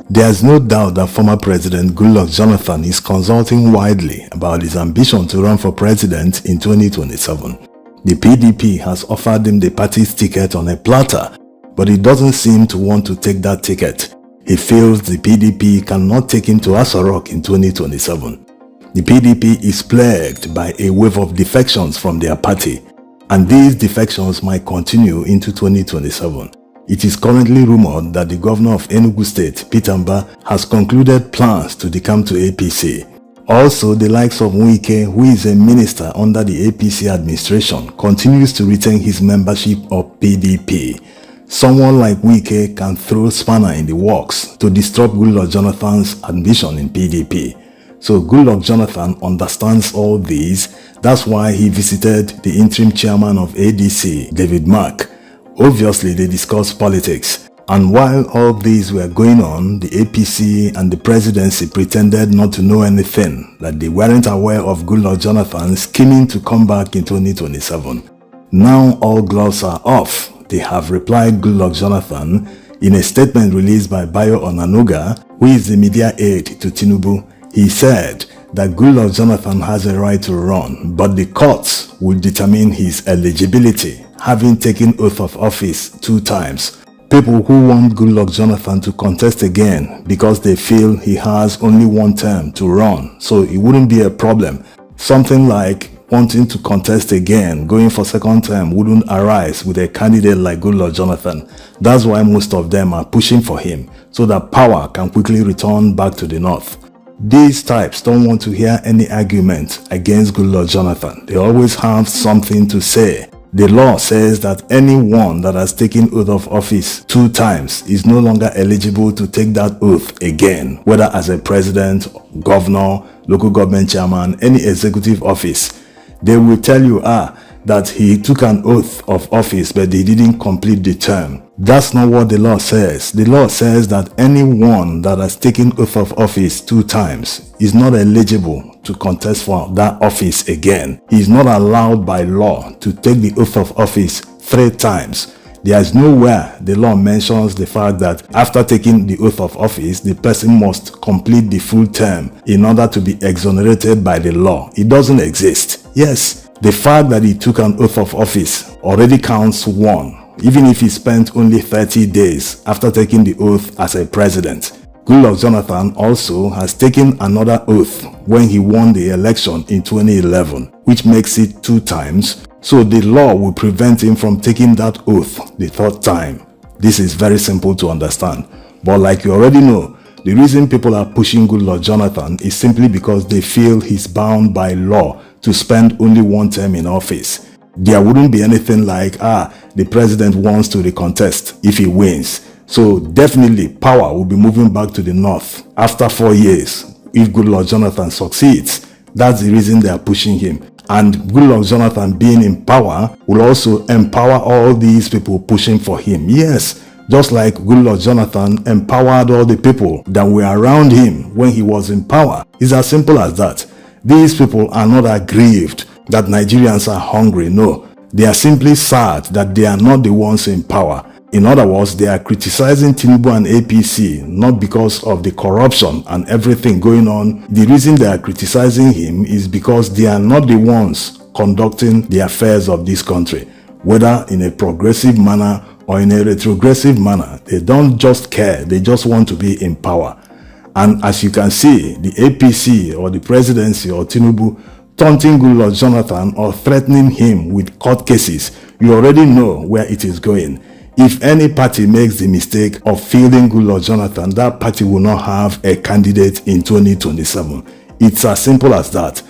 There's no doubt that former President Goodluck Jonathan is consulting widely about his ambition to run for president in 2027. The PDP has offered him the party's ticket on a platter, but he doesn't seem to want to take that ticket. He feels the PDP cannot take him to Aso Rock in 2027. The PDP is plagued by a wave of defections from their party, and these defections might continue into 2027. It is currently rumored that the governor of Enugu State, Peter Mba, has concluded plans to decamp to APC. Also, the likes of Wike, who is a minister under the APC administration, continues to retain his membership of PDP. Someone like Wike can throw spanner in the works to disrupt Goodluck Jonathan's ambition in PDP. So Goodluck Jonathan understands all these. That's why he visited the interim chairman of ADC, David Mark. Obviously, they discussed politics. And while all these were going on, the APC and the presidency pretended not to know anything, that they weren't aware of Goodluck Jonathan scheming to come back in 2027. Now all gloves are off. They have replied Goodluck Jonathan in a statement released by Bayo Onanuga, who is the media aide to Tinubu. He said that Goodluck Jonathan has a right to run, but the courts will determine his eligibility, having taken oath of office 2 times. People who want Goodluck Jonathan to contest again because they feel he has only 1 term to run, so it wouldn't be a problem. Something like wanting to contest again, going for 2nd term wouldn't arise with a candidate like Goodluck Jonathan. That's why most of them are pushing for him, so that power can quickly return back to the north. These types don't want to hear any argument against Goodluck Jonathan. They always have something to say. The law says that anyone that has taken oath of office 2 times is no longer eligible to take that oath again, whether as a president, governor, local government chairman, any executive office. They will tell you that he took an oath of office but he didn't complete the term. That's not what the law says. The law says that anyone that has taken oath of office 2 times is not eligible to contest for that office again. He is not allowed by law to take the oath of office 3 times. There is nowhere the law mentions the fact that after taking the oath of office, the person must complete the full term in order to be exonerated by the law. It doesn't exist. Yes, the fact that he took an oath of office already counts 1, even if he spent only 30 days after taking the oath as a president. Goodluck Jonathan also has taken another oath when he won the election in 2011, which makes it 2 times. So the law will prevent him from taking that oath the 3rd time. This is very simple to understand. But like you already know, the reason people are pushing Goodluck Jonathan is simply because they feel he's bound by law to spend only 1 term in office. There wouldn't be anything like, the president wants to recontest if he wins. So definitely power will be moving back to the north after 4 years if Goodluck Jonathan succeeds. That's the reason they are pushing him. And Goodluck Jonathan being in power will also empower all these people pushing for him. Yes, just like Goodluck Jonathan empowered all the people that were around him when he was in power. It's as simple as that. These people are not aggrieved that Nigerians are hungry. No, they are simply sad that they are not the ones in power. In other words, they are criticizing Tinubu and APC not because of the corruption and everything going on. The reason they are criticizing him is because they are not the ones conducting the affairs of this country, whether in a progressive manner or in a retrogressive manner. They don't just care, they just want to be in power. And as you can see, the APC or the presidency or Tinubu taunting Goodluck Jonathan or threatening him with court cases, you already know where it is going. If any party makes the mistake of fielding Goodluck Jonathan, that party will not have a candidate in 2027. It's as simple as that.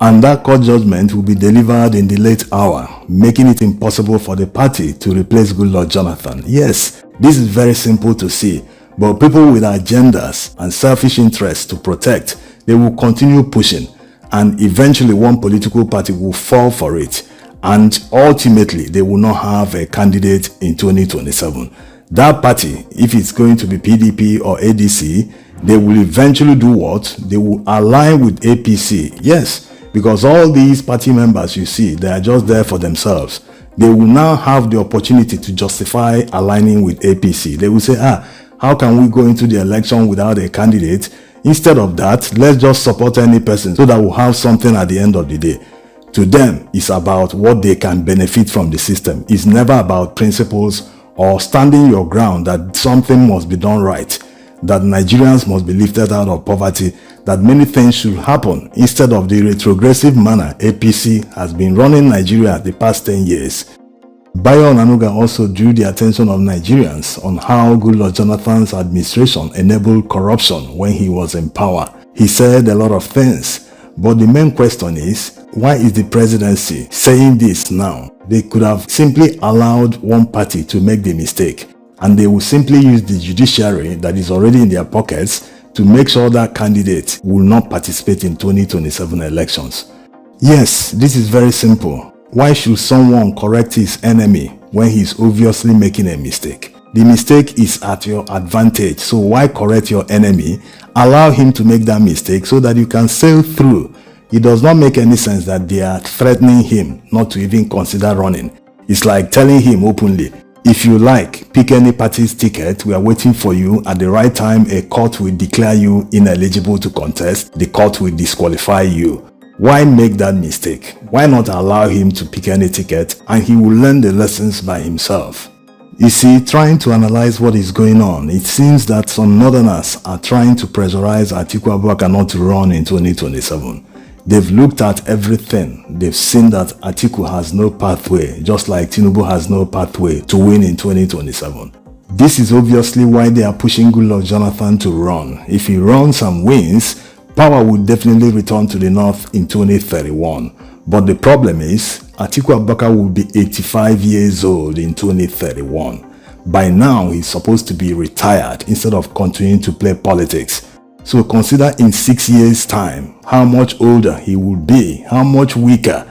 And that court judgment will be delivered in the late hour, making it impossible for the party to replace Goodluck Jonathan. Yes, this is very simple to see, but people with agendas and selfish interests to protect, they will continue pushing. And eventually one political party will fall for it, and ultimately they will not have a candidate in 2027. That party, if it's going to be PDP or ADC, they will eventually do what? They will align with APC. Yes, because all these party members you see, they are just there for themselves. They will now have the opportunity to justify aligning with APC. They will say, how can we go into the election without a candidate? Instead of that, let's just support any person so that we'll have something at the end of the day. To them, it's about what they can benefit from the system. It's never about principles or standing your ground that something must be done right, that Nigerians must be lifted out of poverty, that many things should happen instead of the retrogressive manner APC has been running Nigeria the past 10 years. Bayo Onanuga also drew the attention of Nigerians on how Goodluck Jonathan's administration enabled corruption when he was in power. He said a lot of things, but the main question is, why is the presidency saying this now? They could have simply allowed one party to make the mistake, and they will simply use the judiciary that is already in their pockets to make sure that candidate will not participate in 2027 elections. Yes, this is very simple. Why should someone correct his enemy when he's obviously making a mistake? The mistake is at your advantage, so why correct your enemy? Allow him to make that mistake so that you can sail through. It does not make any sense that they are threatening him not to even consider running. It's like telling him openly, if you like, pick any party's ticket, we are waiting for you. At the right time, a court will declare you ineligible to contest. The court will disqualify you. Why make that mistake? Why not allow him to pick any ticket and he will learn the lessons by himself? You see, trying to analyze what is going on, it seems that some northerners are trying to pressurize Atiku Abubakar not to run in 2027. They've looked at everything. They've seen that Atiku has no pathway, just like Tinubu has no pathway to win in 2027. This is obviously why they are pushing Goodluck Jonathan to run. If he runs and wins, power will definitely return to the north in 2031. But the problem is, Atiku Abubakar will be 85 years old in 2031. By now, he's supposed to be retired instead of continuing to play politics. So consider in 6 years' time how much older he will be, how much weaker.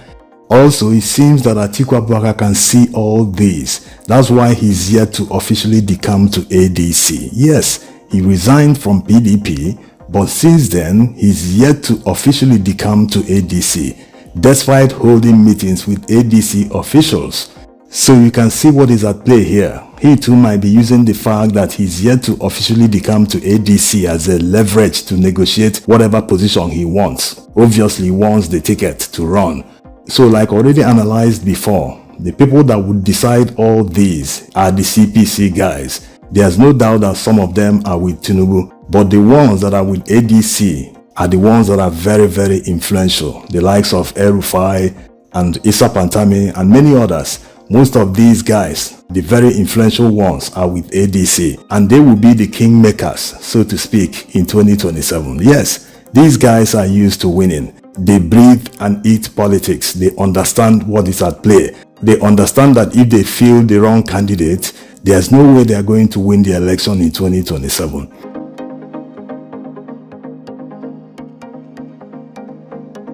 Also, it seems that Atiku Abubakar can see all this. That's why he's yet to officially decamp to ADC. Yes, he resigned from PDP, but since then, he's yet to officially decamp to ADC, despite holding meetings with ADC officials. So you can see what is at play here. He too might be using the fact that he's yet to officially decamp to ADC as a leverage to negotiate whatever position he wants. Obviously, he wants the ticket to run. So like already analyzed before, the people that would decide all these are the CPC guys. There's no doubt that some of them are with Tinubu, but the ones that are with ADC are the ones that are very, very influential. The likes of El-Rufai and Issa Pantami and many others. Most of these guys, the very influential ones, are with ADC, and they will be the kingmakers, so to speak, in 2027. Yes, these guys are used to winning. They breathe and eat politics. They understand what is at play. They understand that if they field the wrong candidate, there's no way they are going to win the election in 2027.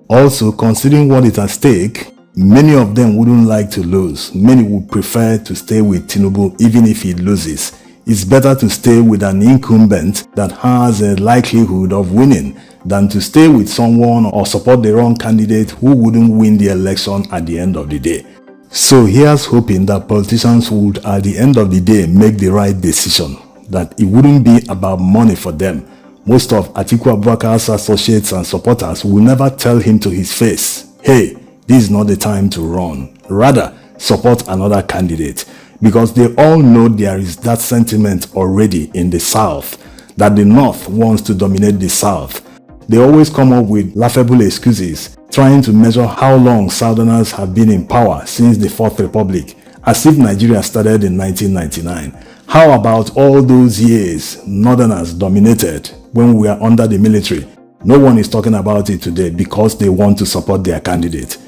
Also, considering what is at stake, many of them wouldn't like to lose. Many would prefer to stay with Tinubu even if he loses. It's better to stay with an incumbent that has a likelihood of winning than to stay with someone or support the wrong candidate who wouldn't win the election at the end of the day. So here's hoping that politicians would at the end of the day make the right decision, that it wouldn't be about money for them. Most of Atiku Abubakar's associates and supporters will never tell him to his face, hey, this is not the time to run. Rather, support another candidate, because they all know there is that sentiment already in the South, that the North wants to dominate the South. They always come up with laughable excuses, trying to measure how long Southerners have been in power since the Fourth Republic, as if Nigeria started in 1999. How about all those years Northerners dominated when we were under the military? No one is talking about it today because they want to support their candidate.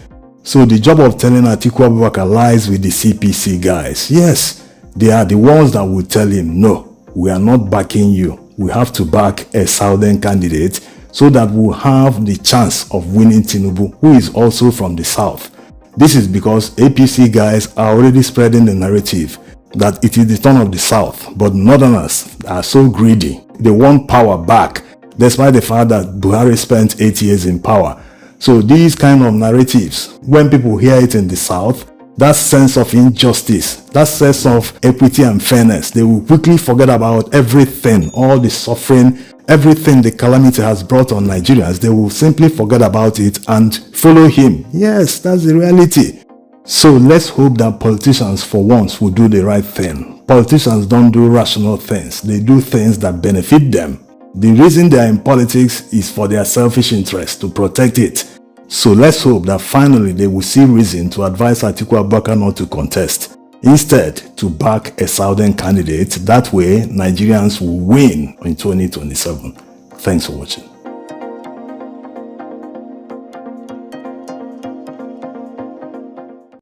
So the job of telling Atiku Abubakar lies with the CPC guys. Yes, they are the ones that will tell him, no, we are not backing you. We have to back a Southern candidate so that we'll have the chance of winning Tinubu, who is also from the South. This is because APC guys are already spreading the narrative that it is the turn of the South, but Northerners are so greedy. They want power back, despite the fact that Buhari spent 8 years in power. So these kind of narratives, when people hear it in the South, that sense of injustice, that sense of equity and fairness. They will quickly forget about everything, all the suffering, everything the calamity has brought on Nigerians. They will simply forget about it and follow him. Yes, that's the reality. So let's hope that politicians for once will do the right thing. Politicians don't do rational things. They do things that benefit them. The reason they are in politics is for their selfish interest, to protect it. So let's hope that finally they will see reason to advise Atiku Abubakar not to contest. Instead, to back a southern candidate. That way, Nigerians will win in 2027. Thanks for watching.